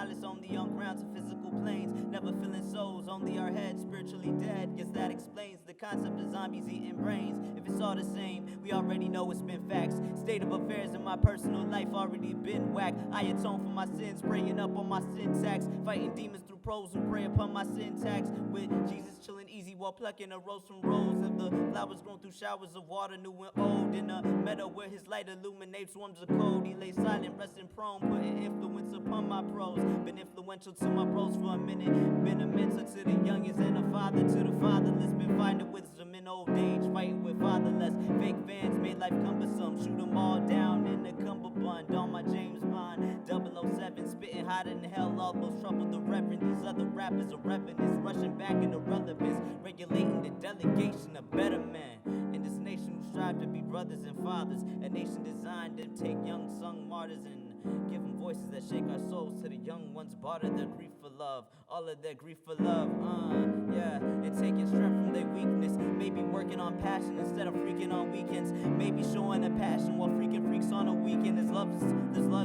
solace only on grounds of physical planes. Never feeling souls, only our heads spiritually dead. Guess that explains the concept of zombies eating brains. If it's all the same, we already know it's been facts. State of affairs in my personal life already been whacked. I atone for my sins, praying up on my syntax. Fighting demons through pros who prey upon my syntax. With Jesus chilling easy while plucking a rose from rows of the flowers grown through showers of water, new and old. In a meadow where his light illuminates swarms of cold. He lay silent, resting prone, putting influence upon my prose. Been influential to my bros for a minute. Been a mentor to the youngest and a father to the fatherless. Been finding wisdom in old age, fighting with fatherless. Fake fans made life cumbersome. Shoot them all down in the cummerbund. On my James Bond 007, spitting hotter than hell. Almost troubled the reverend. These other rappers are revenants, rushing back into relevance, regulating the delegation of better men. In this nation who strive to be brothers and fathers, a nation designed to take young sung martyrs and give them voices that shake our souls. To the young ones, barter their grief for love, all of their grief for love. Yeah, and taking strength from their weakness. Maybe working on passion instead of freaking on weekends. Maybe showing a passion while freaking freaks on a weekend. There's love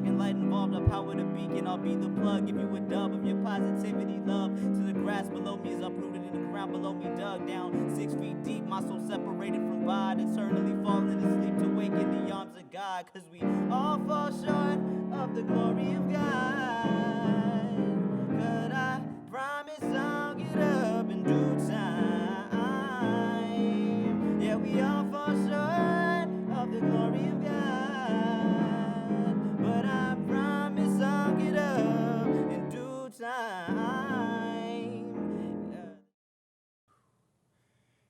and light involved. I power the beacon. I'll be the plug. Give you a dub of your positivity, love. To the grass below me is uprooted in the ground below me, dug down 6 feet deep. My soul separated from God, eternally falling asleep to wake in the arms of God. Cause we all fall short of the glory of God. But I promise I'll get up in due time. Yeah, we all fall short of the glory of God. But I promise I'll get up in due time.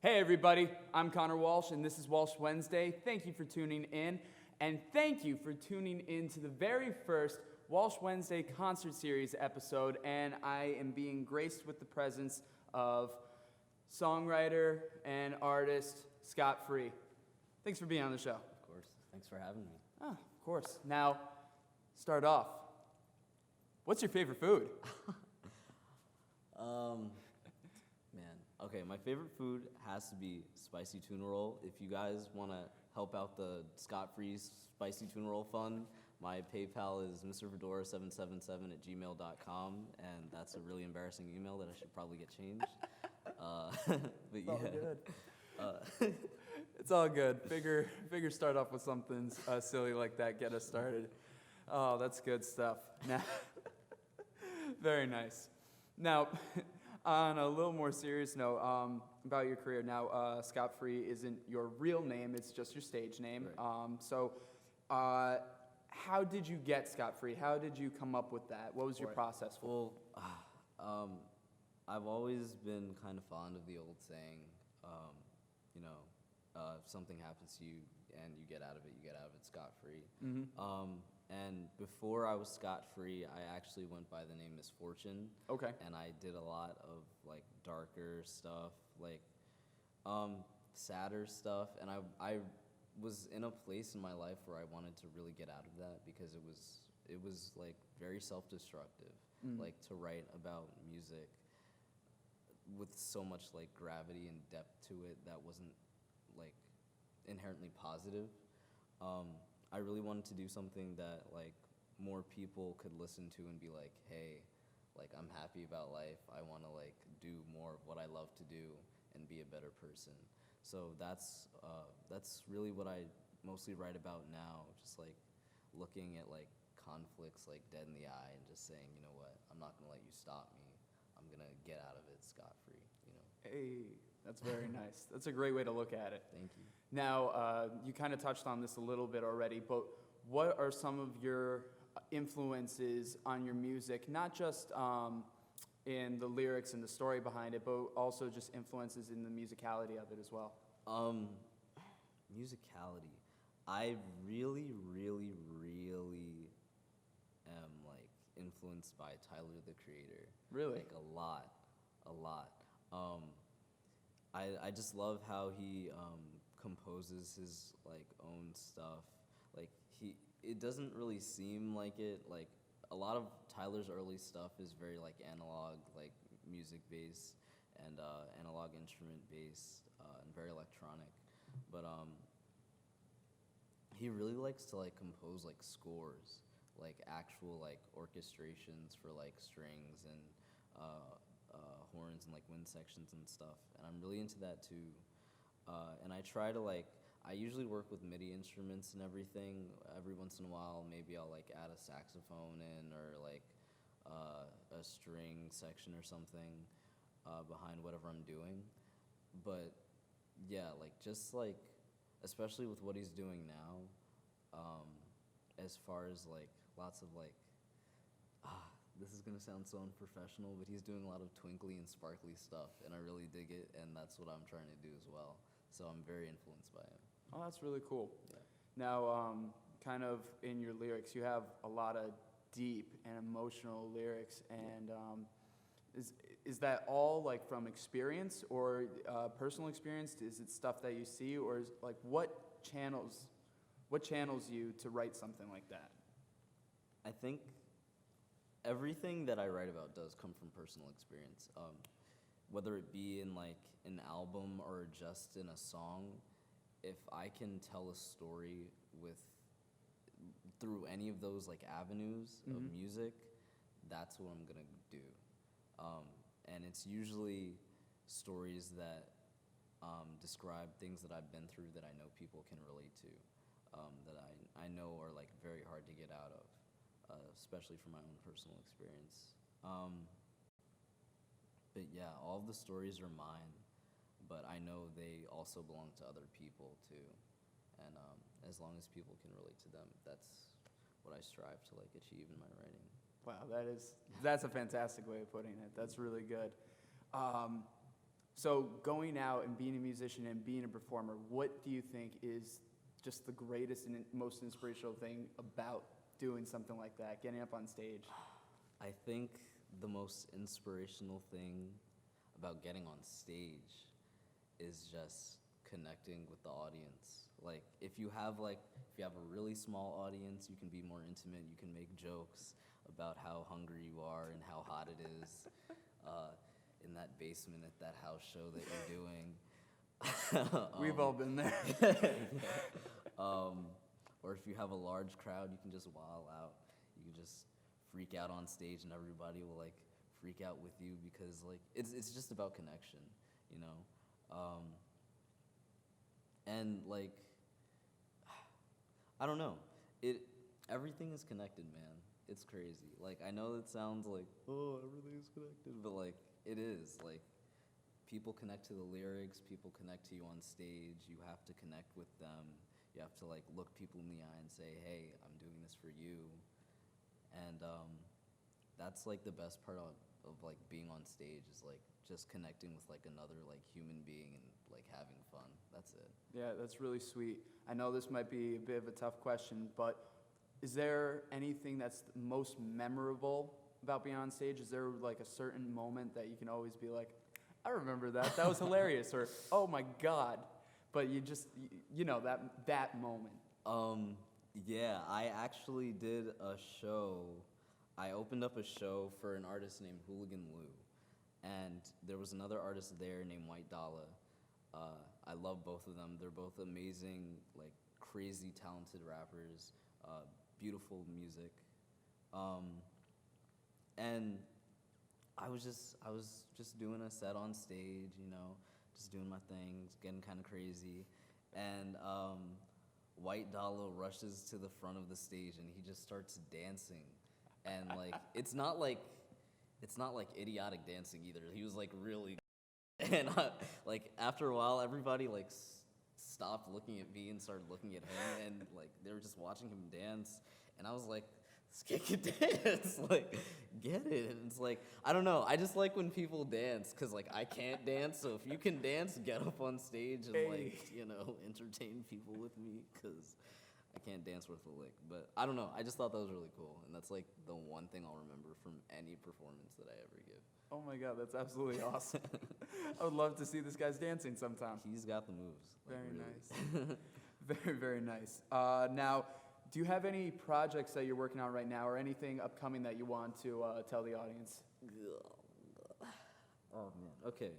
Hey everybody, I'm Conor Walsh and this is Walsh Wednesday. Thank you for tuning in, and thank you for tuning in to the very first Walsh Wednesday Concert Series episode, and I am being graced with the presence of songwriter and artist Scott Free. Thanks for being on the show. Of course. Thanks for having me. Oh, of course. Now, start off. What's your favorite food? Man. Okay, my favorite food has to be spicy tuna roll. If you guys want to help out the Scott Free Spicy Tuna Roll Fund, my PayPal is mrfedora777@gmail.com, and that's a really embarrassing email that I should probably get changed. But It's all good. It's all good. Figure start off with something silly like that, get us started. Oh, that's good stuff. Now, very nice. Now, on a little more serious note, about your career. Now, Scott Free isn't your real name; it's just your stage name. Right. How did you get Scott Free? How did you come up with that? What was your process for? Well, I've always been kind of fond of the old saying, if something happens to you and you get out of it, you get out of it scot-free. Mm-hmm. And before I was scot-free, I actually went by the name Misfortune. Okay. And I did a lot of like darker stuff, like sadder stuff, and I was in a place in my life where I wanted to really get out of that because it was like very self-destructive, like to write about music with so much like gravity and depth to it that wasn't like inherently positive. I really wanted to do something that like more people could listen to and be like, hey, like I'm happy about life. I want to like do more of what I love to do and be a better person. So that's really what I mostly write about now, just like looking at like conflicts like dead in the eye and just saying, you know what, I'm not gonna let you stop me. I'm gonna get out of it scot-free, you know. Hey, that's very nice. That's a great way to look at it. Thank you. Now, you kind of touched on this a little bit already, but what are some of your influences on your music, not just in the lyrics and the story behind it, but also just influences in the musicality of it as well? Musicality. I really, really, really am like influenced by Tyler the Creator. Really? Like a lot. I just love how he composes his like own stuff. Like it doesn't really seem like it. Like a lot of Tyler's early stuff is very like analog, like music based and analog instrument based and very electronic. But he really likes to like compose like scores. like actual like orchestrations for like strings and horns and like wind sections and stuff, and I'm really into that too. And I try to like, I usually work with MIDI instruments and everything. Every once in a while, maybe I'll like add a saxophone in or like a string section or something behind whatever I'm doing. But yeah, like just like, especially with what he's doing now, as far as like lots of like, this is gonna sound so unprofessional, but he's doing a lot of twinkly and sparkly stuff, and I really dig it, and that's what I'm trying to do as well. So I'm very influenced by him. Oh, that's really cool. Yeah. Now, kind of in your lyrics, you have a lot of deep and emotional lyrics, and is that all like from experience or personal experience? Is it stuff that you see, or is like what channels you to write something like that? I think everything that I write about does come from personal experience. Whether it be in like an album or just in a song, if I can tell a story through any of those like avenues of music, that's what I'm gonna do. And it's usually stories that describe things that I've been through that I know people can relate to, that I know are like very hard to get out of, especially from my own personal experience. But yeah, all of the stories are mine, but I know they also belong to other people too. And as long as people can relate to them, that's what I strive to like achieve in my writing. Wow, that's a fantastic way of putting it. That's really good. So going out and being a musician and being a performer, what do you think is just the greatest and most inspirational thing about doing something like that, getting up on stage? I think the most inspirational thing about getting on stage is just connecting with the audience. Like if you have a really small audience, you can be more intimate, you can make jokes about how hungry you are and how hot it is in that basement at that house show that you're doing. We've all been there. Or if you have a large crowd, you can just wild out. You can just freak out on stage, and everybody will like freak out with you because like it's just about connection, you know. And like I don't know, everything is connected, man. It's crazy. Like I know it sounds like, oh, everything's connected, but like it is. Like people connect to the lyrics, people connect to you on stage. You have to connect with them. You have to like look people in the eye and say, hey, I'm doing this for you. And that's like the best part of like being on stage is like just connecting with like another like human being and like having fun. That's it. Yeah, that's really sweet. I know this might be a bit of a tough question, but is there anything that's most memorable about being on stage? Is there like a certain moment that you can always be like, I remember that. That was hilarious. Or, oh my God. But you just, you know, that moment. Yeah, I actually did a show. I opened up a show for an artist named Hooligan Lou. And there was another artist there named White Dollar. I love both of them. They're both amazing, like crazy talented rappers, beautiful music. And I was just doing a set on stage, you know, just doing my things, getting kind of crazy. And White Dollar rushes to the front of the stage and he just starts dancing. And like it's not like idiotic dancing either. He was like really and like after a while everybody like stopped looking at me and started looking at him, and like they were just watching him dance, and I was like, this kid can dance, like get it. And it's like, I don't know, I just like when people dance because like I can't dance, so if you can dance, get up on stage and like, you know, entertain people with me because I can't dance worth a lick. But I don't know, I just thought that was really cool, and that's like the one thing I'll remember from any performance that I ever give. Oh my God, that's absolutely awesome. I would love to see this guy's dancing sometime. He's got the moves. Like, Very nice. Very, very nice. Now, do you have any projects that you're working on right now or anything upcoming that you want to tell the audience? Oh, man. Okay.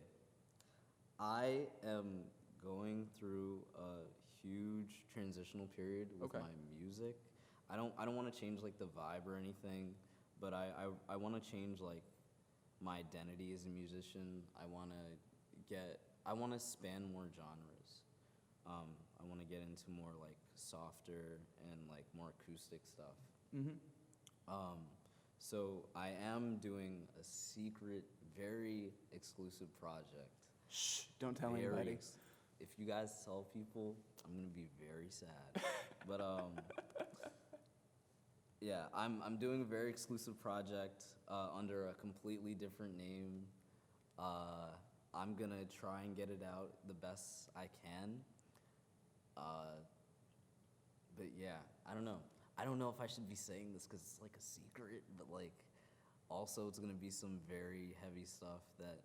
I am going through a huge transitional period with my music. I don't want to change like the vibe or anything, but I want to change like my identity as a musician. I want to span more genres. I want to get into more like softer and like more acoustic stuff. So I am doing a secret, very exclusive project. Shh, don't tell anybody. If you guys tell people, I'm gonna be very sad. But yeah, I'm doing a very exclusive project under a completely different name. I'm gonna try and get it out the best I can. But yeah, I don't know. I don't know if I should be saying this because it's like a secret, but like also it's gonna be some very heavy stuff that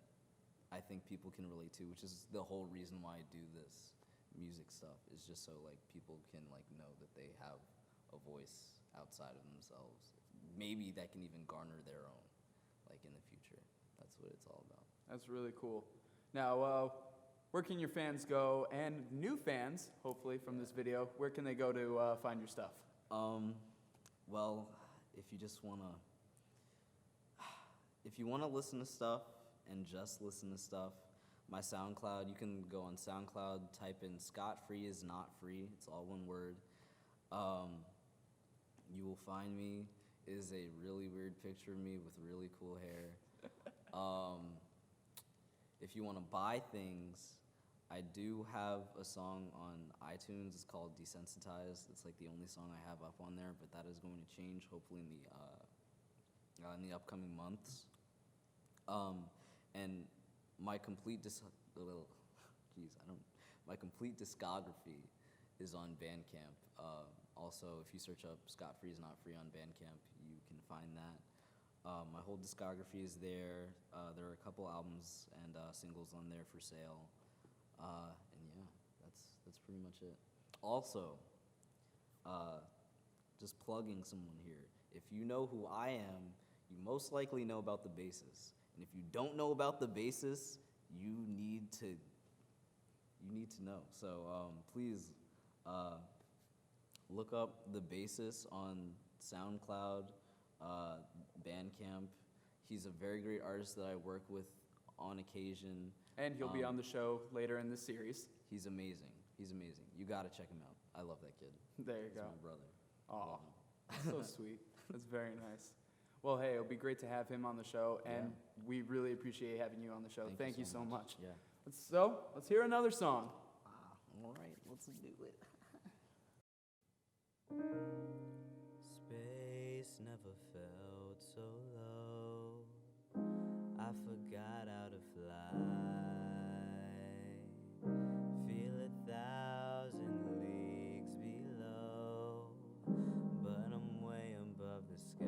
I think people can relate to, which is the whole reason why I do this music stuff, is just so like people can like know that they have a voice outside of themselves. Maybe that can even garner their own, like in the future. That's what it's all about. That's really cool. Now, where can your fans go, and new fans, hopefully from this video, where can they go to find your stuff? Well, if you wanna listen to stuff and just listen to stuff, my SoundCloud, you can go on SoundCloud, type in Scott Free is not free. It's all one word. You will find me. It is a really weird picture of me with really cool hair. If you want to buy things, I do have a song on iTunes. It's called Desensitized. It's like the only song I have up on there, but that is going to change hopefully in the upcoming months. And my complete my complete discography is on Bandcamp. Also, if you search up Scott Free is Not Free on Bandcamp, you can find that. My whole discography is there. There are a couple albums and singles on there for sale. And yeah, that's pretty much it. Also, just plugging someone here. If you know who I am, you most likely know about the bassist. And if you don't know about the bassist, you need to know. So please look up the bassist on SoundCloud, Bandcamp. He's a very great artist that I work with on occasion. And he'll be on the show later in this series. He's amazing. He's amazing. You gotta check him out. I love that kid. There you He's go. my brother. Aw, so sweet. That's very nice. Well, hey, it'll be great to have him on the show, and we really appreciate having you on the show. Thank you so much. Yeah. So, let's hear another song. All right, let's do it. Space never felt so low. I forgot how to fly. Feel 1,000 leagues below, but I'm way above the sky.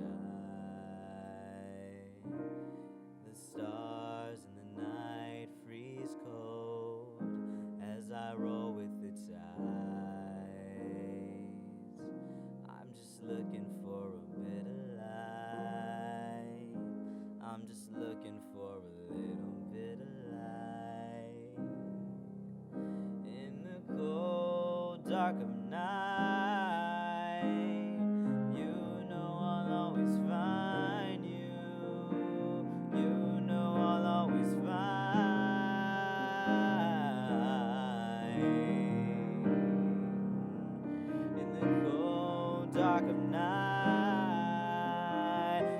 The stars in the night freeze cold as I roll with the tides. I'm just looking for a bit of light. I'm just looking for a little bit of light. In the cold dark of night, you know I'll always find you. You know I'll always find. In the cold dark of night,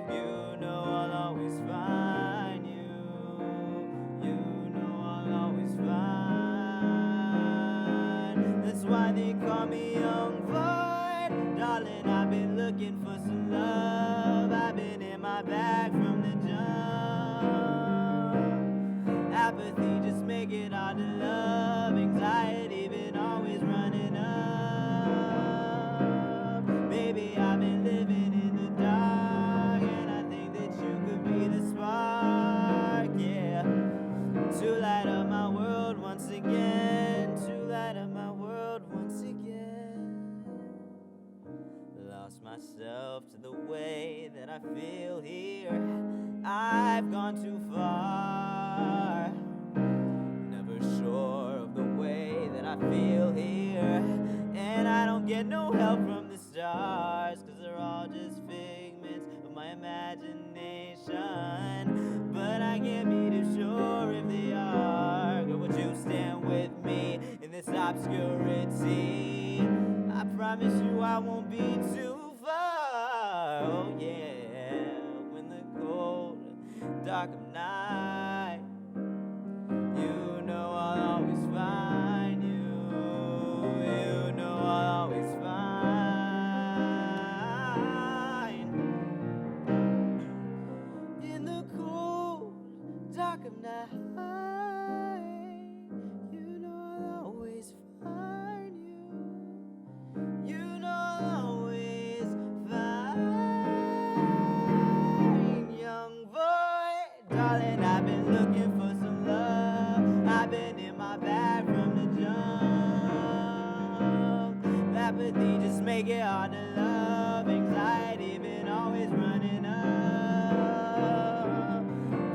you know I'll always find you. You know I'll always find. That's why they call me Young Void. Darling, I've been looking for some love. I've been in my bag from the jump. Apathy just make it hard to love. Anxiety been always running up. Baby, I've been living in the dark, and I think that you could be the spark, yeah. To light up my world once again. To light up my world once again. Lost myself to the way that I feel here. I've gone too far. Never sure of the way that I feel here. And I don't get no help from the stars, 'cause my imagination, but I can't be too sure if they are. Girl, would you stand with me in this obscurity? I promise you I won't be too far. Oh yeah, when the cold, dark of night, you know I'll always find you. You know I'll always find. In the cold, dark of night, you know I'll always find you. You know I'll always find. Young boy, darling, I've been looking for some love. I've been in my bag from the jump. Apathy just make it hard to love. Anxiety been always running up.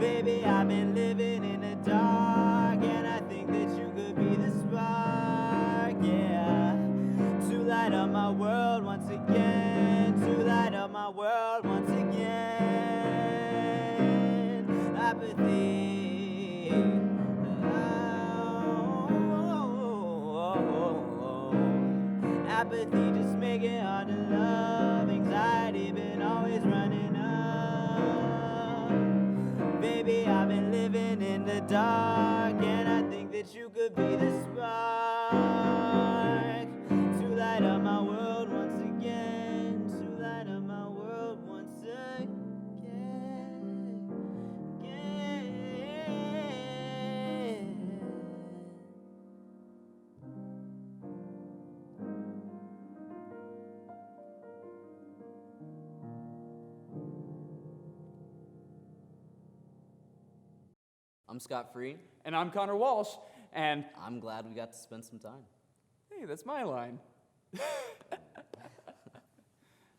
Baby, I've been living in the dark, and I think that you could be the spark, yeah, to light up my world once again, to light up my world once again. Apathy, apathy just make it hard to love. Anxiety been always running up. Baby, I've been living in the dark, and I think that you could be the spark to light up my world once again, to light up my world once again. I'm Scott Free. And I'm Conor Walsh, and I'm glad we got to spend some time. hey, that's my line.